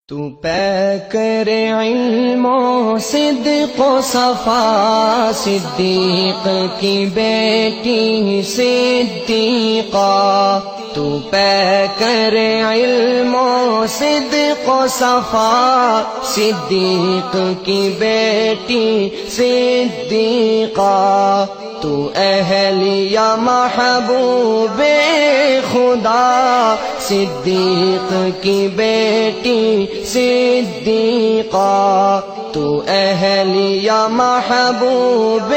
تو پیکر علم و صدق و صفا، صدیق کی بیٹی صدیقہ۔ تو پیکر علم و صدق و صفا، صدیق کی بیٹی صدیقہ۔ تو اہلیہ محبوب خدا، صدیق کی بیٹی صدیقہ۔ تو اہلیہ محبوب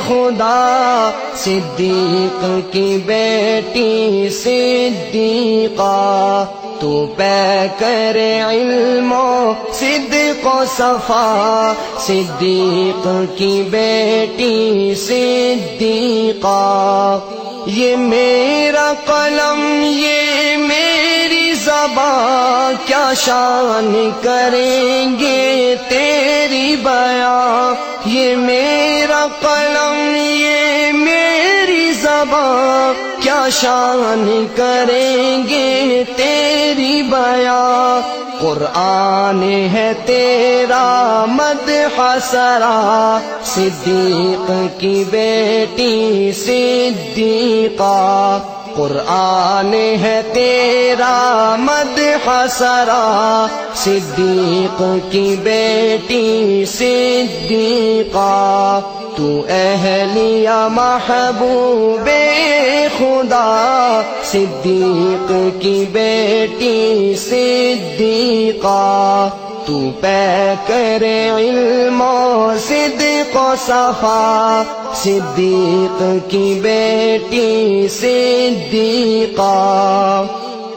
خدا، صدیق کی بیٹی صدیقہ۔ تو پیکر علم و صدق و صفا، صدیق کی بیٹی صدیقہ۔ یہ میرا قلم، یہ میری زبان، کیا شان کریں گے تیری بیاں۔ یہ میرا قلم، یہ میری زبان، کیا شان کریں گے تیری بیاں۔ قرآن ہے تیرا مدح سرا، صدیق کی بیٹی صدیقہ۔ قرآن ہے تیرا مدح سرا، صدیق کی بیٹی صدیقہ۔ تو اہلیہ محبوب خدا، صدیق کی بیٹی صدیقہ۔ تو پیکر علم و صدق و صفا، صدیق کی بیٹی صدیقہ۔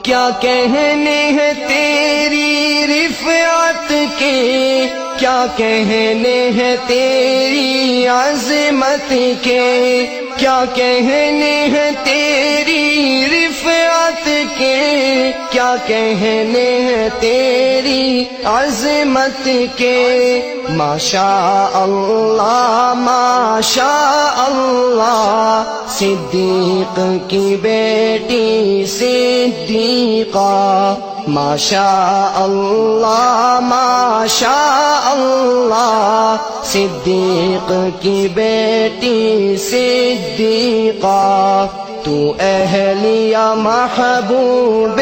کیا کہنے ہیں تیری رفعت کے، کیا کہنے ہیں تیری عظمت کے، کیا کہنے ہیں تیری رفعت کے، کیا کہنے ہیں تیری عظمت کے۔ ماشاء اللہ ماشاء اللہ، صدیق کی بیٹی صدیقہ۔ ماشاء اللہ ماشاء اللہ، صدیق کی بیٹی صدیقہ۔ تو اہلیہ محبوب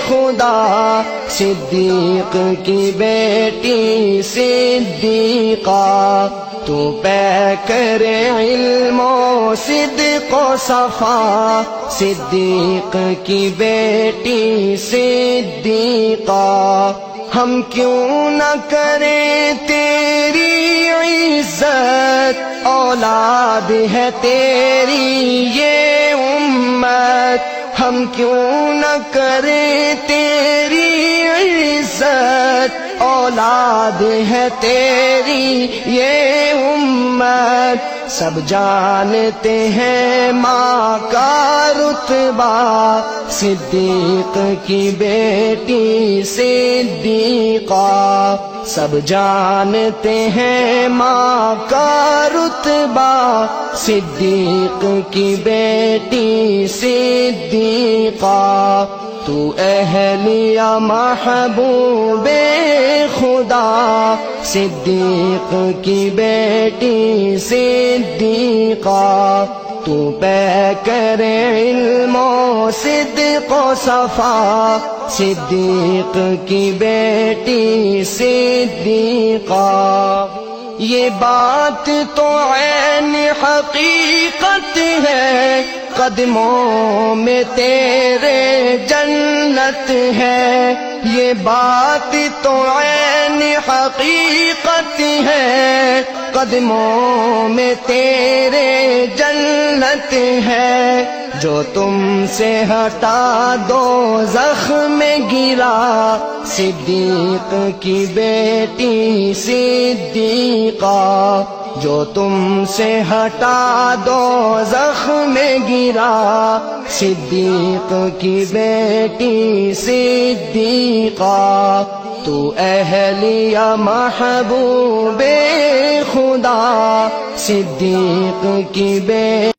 خدا، صدیق کی بیٹی صدیقہ۔ تو پیکر علم و صدق و صفا، صدیق کی بیٹی صدیقہ۔ ہم کیوں نہ کریں تیری عزت، اولاد ہے تیری یہ امت۔ ہم کیوں نہ کریں تیری عزت، اولاد ہے تیری یہ امت۔ سب جانتے ہیں ماں کا رتبہ، صدیق کی بیٹی صدیقہ۔ سب جانتے ہیں ماں کا رتبہ، صدیق کی بیٹی صدیقہ۔ تو اہلیہ محبوب خدا، صدیق کی بیٹی صدیقہ۔ تو پیکر علم و صدق و صفا، صدیق کی بیٹی صدیقہ۔ یہ بات تو عین حقیقت ہے، قدموں میں تیرے جنت ہے۔ یہ بات تو عین حقیقت ہے، قدموں میں تیرے جنت ہے۔ جو تم سے ہٹا دوزخ میں گرا، صدیق کی بیٹی صدیقہ۔ جو تم سے ہٹا دوزخ میں گرا، صدیق کی بیٹی صدیقہ۔ تو اہلیہ محبوب خدا، صدیق کی بیٹی